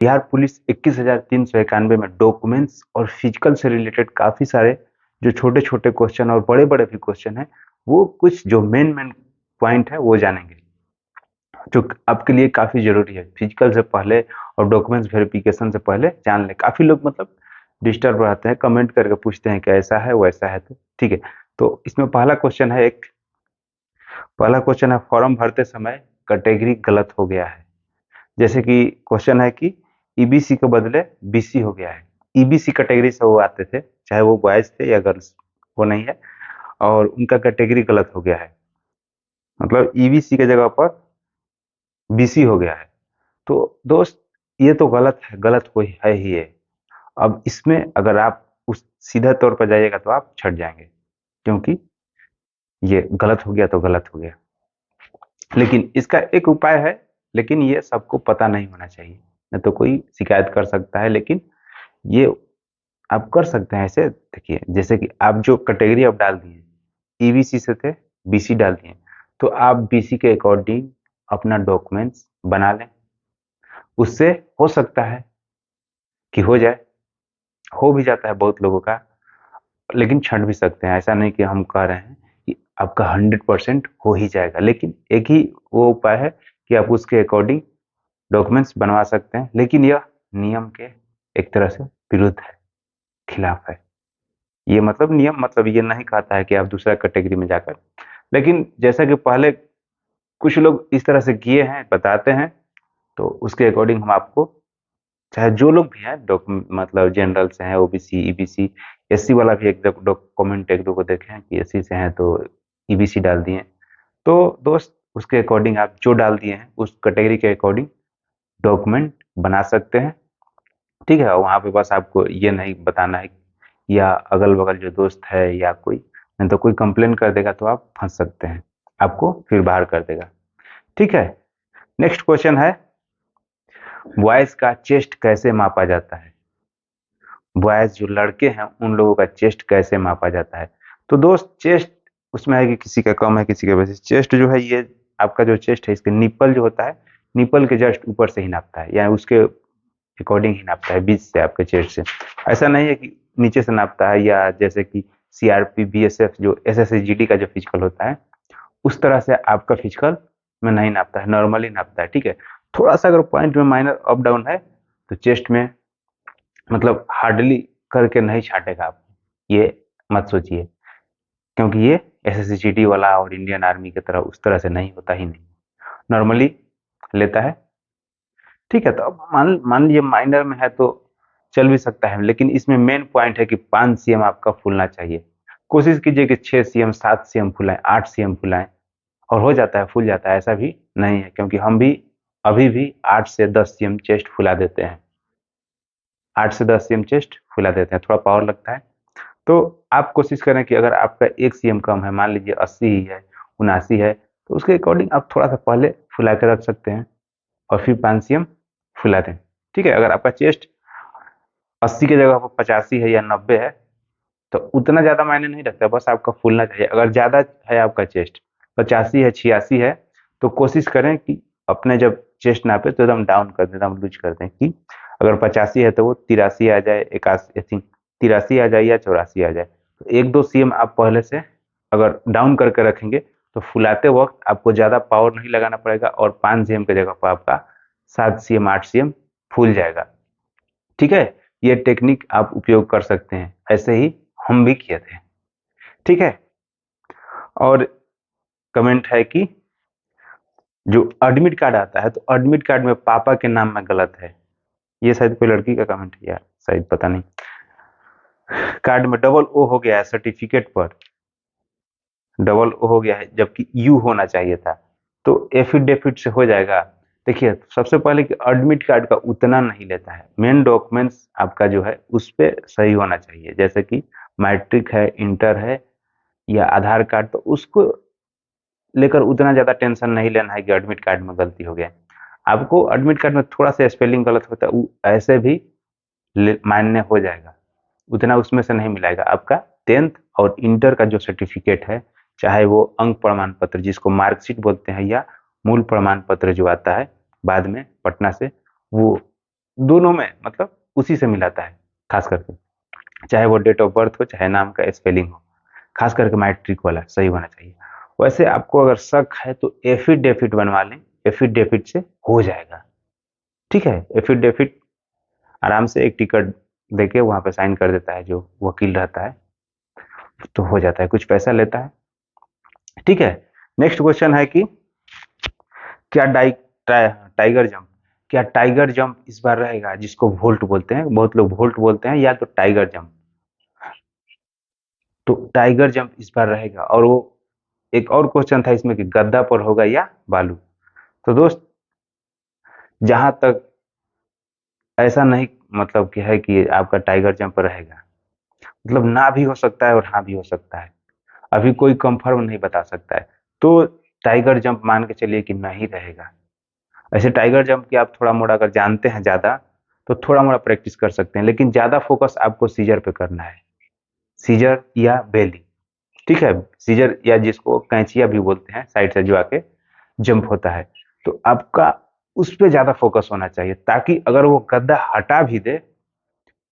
Bihar police 21,391 में documents और physical से रिलेटेड काफी सारे जो छोटे छोटे क्वेश्चन और बड़े बड़े भी क्वेश्चन है, वो कुछ जो मेन मेन पॉइंट है वो जानेंगे, जो आपके लिए काफी जरूरी है। फिजिकल से पहले और डॉक्यूमेंट्स वेरिफिकेशन से पहले जान ले। काफी लोग मतलब डिस्टर्ब रहते हैं, कमेंट करके पूछते हैं कि ऐसा है वैसा है, तो ठीक है। तो इसमें पहला क्वेश्चन है, फॉर्म भरते समय कैटेगरी गलत हो गया है। जैसे कि क्वेश्चन है कि ईबीसी के बदले बीसी हो गया है। ईबीसी कैटेगरी से वो आते थे, चाहे वो बॉयज थे या गर्ल्स, वो नहीं है, और उनका कैटेगरी गलत हो गया है, मतलब ईबीसी के जगह पर बीसी हो गया है। तो दोस्त, ये तो गलत है, गलत कोई है ही है। अब इसमें अगर आप उस सीधा तौर पर जाइएगा तो आप छट जाएंगे, क्योंकि ये गलत हो गया तो गलत हो गया। लेकिन इसका एक उपाय है, लेकिन ये सबको पता नहीं होना चाहिए, नहीं तो कोई शिकायत कर सकता है। लेकिन ये आप कर सकते हैं ऐसे। देखिए, जैसे कि आप जो कैटेगरी आप डाल दिए, ईबीसी से थे बीसी डाल दिए, तो आप बीसी के अकॉर्डिंग अपना डॉक्यूमेंट्स बना लें। उससे हो सकता है कि हो जाए, हो भी जाता है बहुत लोगों का, लेकिन छंट भी सकते हैं। ऐसा नहीं कि हम कह रहे हैं कि आपका 100% हो ही जाएगा, लेकिन एक ही वो उपाय है कि आप उसके अकॉर्डिंग डॉक्यूमेंट्स बनवा सकते हैं। लेकिन यह नियम के एक तरह से विरुद्ध है, खिलाफ है। ये मतलब नियम मतलब ये नहीं कहता है कि आप दूसरा कैटेगरी में जाकर, लेकिन जैसा कि पहले कुछ लोग इस तरह से किए हैं, बताते हैं, तो उसके अकॉर्डिंग हम आपको, चाहे जो लोग भी हैं, मतलब जनरल से हैं, ओबीसी, ईबीसी, एससी वाला भी एक डॉक्यूमेंट एक दो को देखे हैं कि एससी से हैं तो ईबीसी डाल दिए। तो दोस्त, उसके अकॉर्डिंग आप जो डाल दिए हैं उस कैटेगरी के अकॉर्डिंग डॉक्यूमेंट बना सकते हैं, ठीक है। वहां पे बस आपको ये नहीं बताना है, या अगल बगल जो दोस्त है या कोई, नहीं तो कोई कंप्लेन कर देगा तो आप फंस सकते हैं, आपको फिर बाहर कर देगा, ठीक है। नेक्स्ट क्वेश्चन है, बॉयज का चेस्ट कैसे मापा जाता है। बॉयज जो लड़के हैं उन लोगों का चेस्ट कैसे मापा जाता है। तो दोस्त, चेस्ट उसमें है कि किसी का कम है किसी का वैसे। चेस्ट जो है, ये आपका जो चेस्ट है, इसके निप्पल जो होता है, निप्पल के जस्ट ऊपर से ही नापता है, यानी उसके अकॉर्डिंग ही नापता है, बीच से, आपके चेस्ट से। ऐसा नहीं है कि नीचे से नापता है, या जैसे कि सीआरपी बीएसएफ जो एसएसजीडी का जो फिजिकल होता है, उस तरह से आपका फिजिकल में नहीं नापता है, नॉर्मली नापता है, ठीक है। थोड़ा सा अगर पॉइंट में माइनर अप डाउन है तो चेस्ट में मतलब हार्डली करके नहीं छाटेगा आप, ये मत सोचिए, क्योंकि ये एसएसजीडी वाला और इंडियन आर्मी की तरह उस तरह से नहीं होता ही नहीं, नॉर्मली लेता है, ठीक है। तो अब मान मान लीजिए माइनर में है तो चल भी सकता है, लेकिन इसमें मेन पॉइंट है कि 5 सीएम आपका फूलना चाहिए। कोशिश कीजिए कि 6 सीएम 7 सीएम फुलाएं, 8 सीएम फुलाएं, और हो जाता है, फूल जाता है, ऐसा भी नहीं है, क्योंकि हम भी अभी भी 8 से 10 सीएम चेस्ट फुला देते हैं, 8 से 10 सीएम चेस्ट फुला देते हैं, थोड़ा पावर लगता है। तो आप कोशिश करें कि अगर आपका 1 सीएम कम है, मान लीजिए 80 ही है, 79 है, तो उसके अकॉर्डिंग आप थोड़ा सा पहले फुला के रख सकते हैं, और फिर 5 सीएम फुला दें, ठीक है। अगर आपका चेस्ट 80 की जगह पर 85 है या 90 है, तो उतना ज्यादा मायने नहीं रखता, बस आपका फूलना चाहिए। अगर ज्यादा है आपका चेस्ट, 85 है, 86 है, तो कोशिश करें कि अपने जब चेस्ट नापे तो एकदम डाउन कर दें, एकदम लूज कर दें, कि अगर 85 है तो वो 83 आ जाए, 81, 83 आ जाए या 84 आ जाए। तो 1-2 सीएम आप पहले से अगर डाउन करके रखेंगे तो फुलाते वक्त आपको ज्यादा पावर नहीं लगाना पड़ेगा, और 5 सीएम की जगह पर आपका 7 सीएम 8 सीएम फूल जाएगा, ठीक है। ये टेक्निक आप उपयोग कर सकते हैं, ऐसे ही हम भी किए थे, ठीक है। और कमेंट है कि जो एडमिट कार्ड आता है, तो एडमिट कार्ड में पापा के नाम में गलत है। ये शायद कोई लड़की का कमेंट है, या शायद पता नहीं। कार्ड में डबल ओ हो गया है, सर्टिफिकेट पर डबल ओ हो गया है, जबकि यू होना चाहिए था, तो एफिडेविट से हो जाएगा। देखिए, सबसे पहले कि एडमिट कार्ड का उतना नहीं लेता है, मेन डॉक्यूमेंट्स आपका जो है उस पे सही होना चाहिए, जैसे कि मैट्रिक है, इंटर है, या आधार कार्ड, तो उसको लेकर उतना ज्यादा टेंशन नहीं लेना है कि एडमिट कार्ड में गलती हो गया। आपको एडमिट कार्ड में थोड़ा सा स्पेलिंग गलत होता है, वो ऐसे भी मान्य हो जाएगा, उतना उसमें से नहीं मिलाएगा। आपका 10th और इंटर का जो सर्टिफिकेट है, चाहे वो अंक प्रमाण पत्र जिसको मार्कशीट बोलते हैं, या मूल प्रमाण पत्र जो आता है बाद में पटना से, वो दोनों में मतलब उसी से मिलाता है, खास करके चाहे वो डेट ऑफ बर्थ हो चाहे नाम का स्पेलिंग हो, खास करके मैट्रिक वाला सही होना चाहिए। वैसे आपको अगर शक है तो एफिडेविट बनवा लें, एफिडेविट से हो जाएगा। ठीक है, एफिडेविट आराम से एक टिकट देके वहां पे साइन कर देता है जो वकील रहता है, तो हो जाता है, कुछ पैसा लेता है। ठीक है, नेक्स्ट क्वेश्चन है कि क्या टाइगर जंप, क्या टाइगर जंप इस बार रहेगा, जिसको वोल्ट बोलते हैं, बहुत लोग वोल्ट बोलते हैं, या तो टाइगर जंप। तो टाइगर जंप इस बार रहेगा। और वो एक और क्वेश्चन था इसमें कि गद्दा पर होगा या बालू। तो दोस्त, जहां तक ऐसा नहीं मतलब कि है कि आपका टाइगर जंप रहेगा, मतलब ना भी हो सकता है और हाँ भी हो सकता है, अभी कोई कंफर्म नहीं बता सकता है। तो टाइगर जंप मान के चलिए कि नहीं रहेगा। ऐसे टाइगर जंप की आप थोड़ा मोड़ा अगर जानते हैं ज्यादा, तो थोड़ा मोड़ा प्रैक्टिस कर सकते हैं, लेकिन ज्यादा फोकस आपको सीजर पे करना है, सीजर या बेली। ठीक है, सीजर या जिसको कैंचिया भी बोलते हैं, साइड से जो आके जंप होता है, तो आपका उस पे ज्यादा फोकस होना चाहिए, ताकि अगर वो गद्दा हटा भी दे,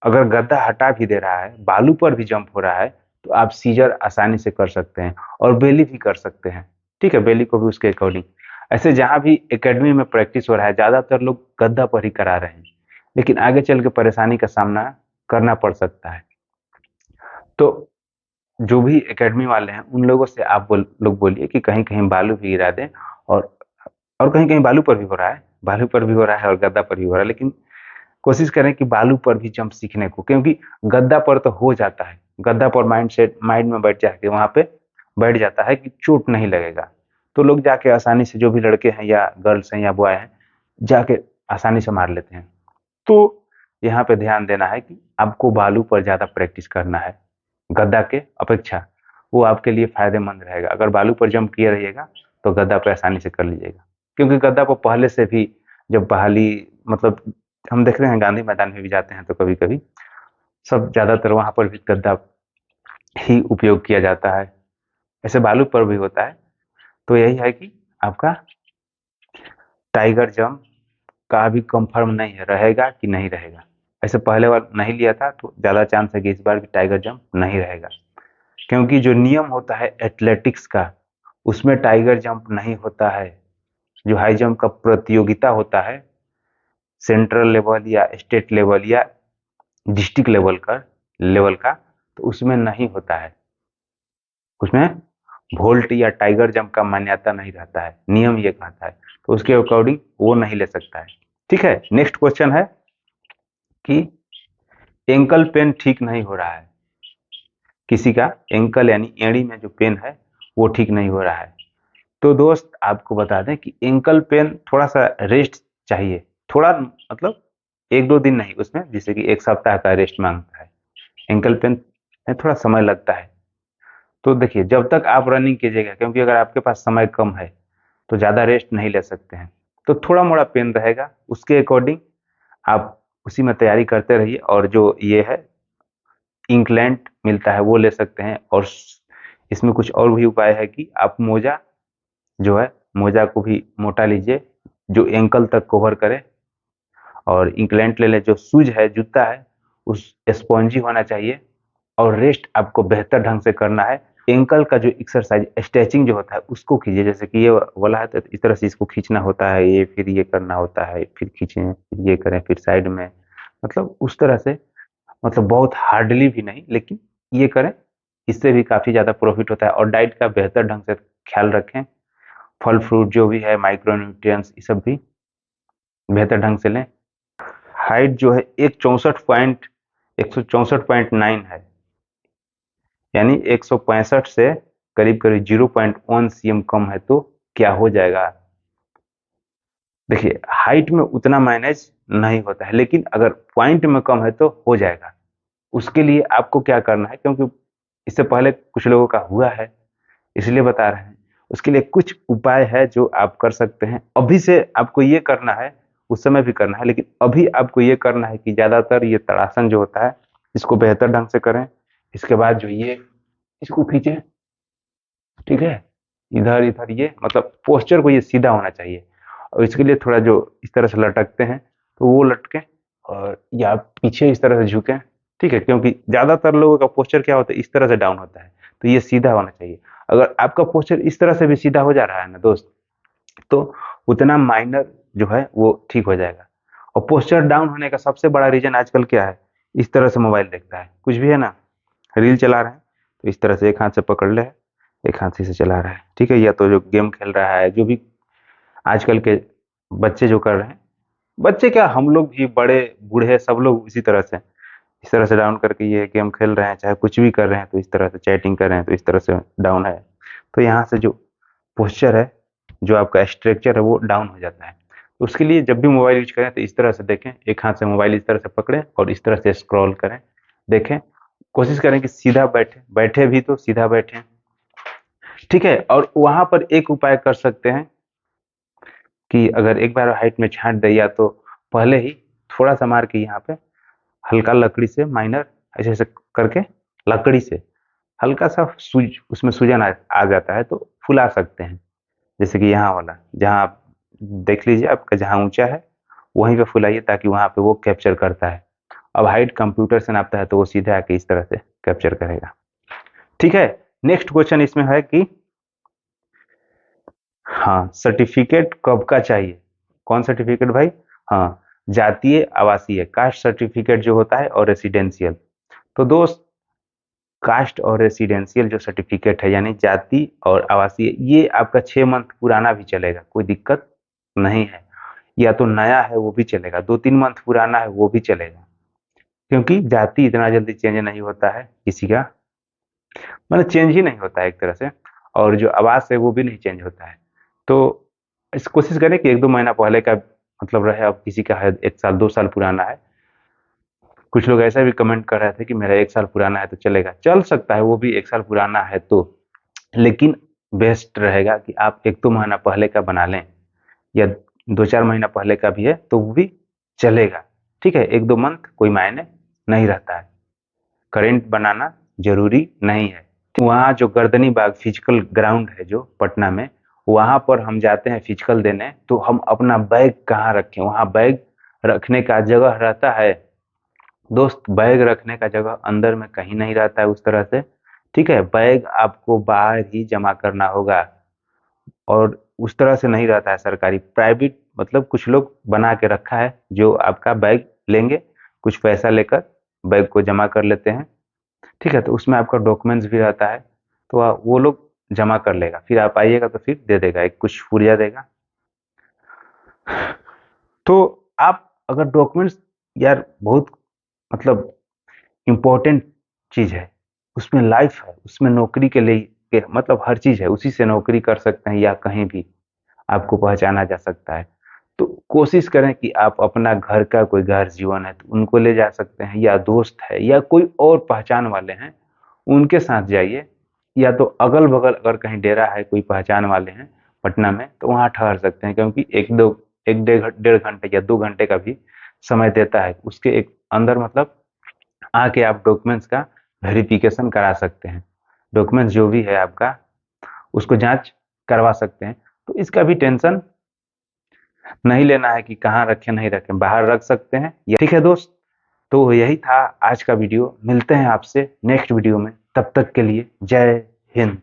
अगर गद्दा हटा भी दे रहा है, बालू पर भी जंप हो रहा है, तो आप सीजर आसानी से कर सकते हैं और बेली भी कर सकते हैं। ठीक है, बेली को भी उसके अकॉर्डिंग। ऐसे जहां भी एकेडमी में प्रैक्टिस हो रहा है, ज्यादातर लोग गद्दा पर ही करा रहे हैं, लेकिन आगे चल के परेशानी का सामना करना पड़ सकता है। तो जो भी एकेडमी वाले हैं उन लोगों से आप लोग बोलिए कि कहीं कहीं बालू भी गिरा दें, और और कहीं कहीं बालू पर भी हो रहा है, बालू पर भी हो रहा है और गद्दा पर भी हो रहा है, लेकिन कोशिश करें कि बालू पर भी जंप सीखने को, क्योंकि गद्दा पर तो हो जाता है, गद्दा पर माइंड में बैठ जाके वहां पे बैठ जाता है कि चोट नहीं लगेगा, तो लोग जाके आसानी से, जो भी लड़के हैं या गर्ल्स हैं या बॉय हैं, जाके आसानी से मार लेते हैं। तो यहाँ पे ध्यान देना है कि आपको बालू पर ज्यादा प्रैक्टिस करना है गद्दा के अपेक्षा, वो आपके लिए फायदेमंद रहेगा। अगर बालू पर जंप किए रहिएगा तो गद्दा पे आसानी से कर लीजिएगा, क्योंकि गद्दा पर पहले से भी जब बहाली, मतलब हम देख रहे हैं गांधी मैदान में भी जाते हैं तो कभी कभी सब ज्यादातर वहां पर भी गद्दा ही उपयोग किया जाता है, ऐसे बालू पर भी होता है। तो यही है कि आपका टाइगर जंप का अभी कंफर्म नहीं है रहेगा कि नहीं रहेगा। ऐसे पहले बार नहीं लिया था तो ज्यादा चांस है कि इस बार भी टाइगर जंप नहीं रहेगा, क्योंकि जो नियम होता है एथलेटिक्स का, उसमें टाइगर जंप नहीं होता है। जो हाई जंप का प्रतियोगिता होता है, सेंट्रल लेवल या स्टेट लेवल या डिस्ट्रिक्ट लेवल का, तो उसमें नहीं होता है, उसमें वोल्ट या टाइगर जंप का मान्यता नहीं रहता है, नियम ये कहता है, तो उसके अकॉर्डिंग वो नहीं ले सकता है। ठीक है, नेक्स्ट क्वेश्चन है कि एंकल पेन ठीक नहीं हो रहा है, किसी का एंकल यानी एड़ी में जो पेन है वो ठीक नहीं हो रहा है। तो दोस्त आपको बता दें कि एंकल पेन थोड़ा सा रेस्ट चाहिए, थोड़ा मतलब एक दो दिन नहीं, उसमें जैसे कि एक सप्ताह का रेस्ट मांगता है। एंकल पेन में थोड़ा समय लगता है। तो देखिए, जब तक आप रनिंग कीजिएगा, क्योंकि अगर आपके पास समय कम है तो ज़्यादा रेस्ट नहीं ले सकते हैं, तो थोड़ा मोड़ा पेन रहेगा, उसके अकॉर्डिंग आप उसी में तैयारी करते रहिए। और जो ये है इंक्लैंट मिलता है वो ले सकते हैं, और इसमें कुछ और भी उपाय है कि आप मोजा जो है, मोजा को भी मोटा लीजिए जो एंकल तक कवर करे, और इंक्लैंट ले लें। जो शूज है, जूता है, उस स्पॉन्जी होना चाहिए, और रेस्ट आपको बेहतर ढंग से करना है। एंकल का जो एक्सरसाइज स्ट्रेचिंग जो होता है उसको कीजिए, जैसे कि ये वाला है तो इस तरह से इसको खींचना होता है, ये फिर ये करना होता है, फिर खींचें, फिर ये करें, फिर साइड में, मतलब उस तरह से, मतलब बहुत हार्डली भी नहीं, लेकिन ये करें, इससे भी काफी ज्यादा प्रॉफिट होता है। और डाइट का बेहतर ढंग से ख्याल रखें, फल फ्रूट जो भी है, माइक्रो न्यूट्रिएंट्स, ये सब भी बेहतर ढंग से लें। हाइट जो है 164.9 है, यानी 165 से करीब करीब 0.1 cm कम है, तो क्या हो जाएगा। देखिए, हाइट में उतना मैनेज नहीं होता है, लेकिन अगर पॉइंट में कम है तो हो जाएगा। उसके लिए आपको क्या करना है, क्योंकि इससे पहले कुछ लोगों का हुआ है इसलिए बता रहे हैं, उसके लिए कुछ उपाय है जो आप कर सकते हैं। अभी से आपको ये करना है, उस समय भी करना है, लेकिन अभी आपको ये करना है कि ज्यादातर ये ताड़ासन जो होता है इसको बेहतर ढंग से करें। इसके बाद जो ये इसको खींचे, ठीक है, इधर इधर, ये मतलब पोस्चर को ये सीधा होना चाहिए। और इसके लिए थोड़ा जो इस तरह से लटकते हैं, तो वो लटके, और या पीछे इस तरह से झुकें, ठीक है, क्योंकि ज्यादातर लोगों का पोस्चर क्या होता है, इस तरह से डाउन होता है, तो ये सीधा होना चाहिए। अगर आपका पोस्चर इस तरह से भी सीधा हो जा रहा है ना दोस्त, तो उतना माइनर जो है वो ठीक हो जाएगा। और पोस्चर डाउन होने का सबसे बड़ा रीजन आजकल क्या है, इस तरह से मोबाइल देखता है, कुछ भी है ना, रील चला रहे हैं तो इस तरह से एक हाथ से पकड़ ले, एक हाथ से चला रहा है, ठीक है, या तो जो गेम खेल रहा है, जो भी आजकल के बच्चे जो कर रहे हैं, बच्चे क्या, हम लोग भी, बड़े बूढ़े सब लोग इसी तरह से, इस तरह से डाउन करके ये गेम खेल रहे हैं, चाहे कुछ भी कर रहे हैं, तो इस तरह से चैटिंग कर रहे हैं, तो इस तरह से डाउन है। तो यहाँ से जो पोस्चर है, जो आपका स्ट्रक्चर है, वो डाउन हो जाता है। तो उसके लिए जब भी मोबाइल यूज करें तो इस तरह से देखें, एक हाथ से मोबाइल इस तरह से पकड़ें और इस तरह से स्क्रॉल करें, देखें, कोशिश करें कि सीधा बैठे, बैठे भी तो सीधा बैठे, ठीक है। और वहां पर एक उपाय कर सकते हैं कि अगर एक बार हाइट में छांट दे, या तो पहले ही थोड़ा सा मार के यहाँ पे हल्का लकड़ी से, माइनर ऐसे ऐसे करके लकड़ी से हल्का सा उसमें सूजन आ जाता है, तो फुला सकते हैं। जैसे कि यहाँ वाला, जहाँ आप देख लीजिए, आपका जहाँ ऊंचा है वहीं पे फुलाइए, ताकि वहां पे वो कैप्चर करता है। अब हाइट कंप्यूटर से नापता है, तो वो सीधे आके इस तरह से कैप्चर करेगा, ठीक है। नेक्स्ट क्वेश्चन इसमें है कि हाँ, सर्टिफिकेट कब का चाहिए, कौन सर्टिफिकेट भाई, हाँ, जातीय आवासीय कास्ट सर्टिफिकेट जो होता है, और रेसिडेंशियल। तो दोस्त, कास्ट और रेसिडेंशियल जो सर्टिफिकेट है, यानी जाति और आवासीय, ये आपका 6 मंथ पुराना भी चलेगा, कोई दिक्कत नहीं है। या तो नया है वो भी चलेगा, 2-3 मंथ पुराना है वो भी चलेगा, क्योंकि जाति इतना जल्दी चेंज नहीं होता है किसी का, मतलब चेंज ही नहीं होता है एक तरह से। और जो आवास है वो भी नहीं चेंज होता है। तो इस कोशिश करें कि 1-2 महीना पहले का मतलब रहे। अब किसी का है 1 साल 2 साल पुराना है, कुछ लोग ऐसा भी कमेंट कर रहे थे कि मेरा 1 साल पुराना है तो चलेगा, चल सकता है वो भी 1 साल पुराना है तो, लेकिन बेस्ट रहेगा कि आप 1-2 महीना पहले का बना लें, या 2-4 महीना पहले का भी है तो वो भी चलेगा, ठीक है। 1-2 मंथ कोई मायने नहीं रहता है, करेंट बनाना जरूरी नहीं है। वहाँ जो गर्दनी बाग फिजिकल ग्राउंड है जो पटना में, वहां पर हम जाते हैं फिजिकल देने, तो हम अपना बैग कहाँ रखें, वहां बैग रखने का जगह रहता है दोस्त, बैग रखने का जगह अंदर में कहीं नहीं रहता है उस तरह से, ठीक है। बैग आपको बाहर ही जमा करना होगा, और उस तरह से नहीं रहता है सरकारी, प्राइवेट मतलब कुछ लोग बना के रखा है, जो आपका बैग लेंगे, कुछ पैसा लेकर बैग को जमा कर लेते हैं, ठीक है। तो उसमें आपका डॉक्यूमेंट्स भी रहता है, तो वो लोग जमा कर लेगा, फिर आप आइएगा तो फिर दे देगा, एक कुछ पुर्जा देगा। तो आप अगर डॉक्यूमेंट्स, यार बहुत मतलब इम्पोर्टेंट चीज है, उसमें लाइफ है, उसमें नौकरी के लिए मतलब हर चीज है, उसी से नौकरी कर सकते हैं, या कहीं भी आपको पहचाना जा सकता है। तो कोशिश करें कि आप अपना घर का कोई गैर जीवन है तो उनको ले जा सकते हैं, या दोस्त है या कोई और पहचान वाले हैं उनके साथ जाइए, या तो अगल बगल अगर कहीं डेरा है, कोई पहचान वाले हैं पटना में, तो वहाँ ठहर सकते हैं, क्योंकि 1-1 डेढ़ घंटे या 2 घंटे का भी समय देता है, उसके एक अंदर मतलब आके आप डॉक्यूमेंट्स का वेरिफिकेशन करा सकते हैं, डॉक्यूमेंट्स जो भी है आपका उसको जांच करवा सकते हैं। तो इसका भी टेंशन नहीं लेना है कि कहाँ रखें नहीं रखें, बाहर रख सकते हैं, ठीक है दोस्त। तो यही था आज का वीडियो, मिलते हैं आपसे नेक्स्ट वीडियो में, तब तक के लिए जय हिंद।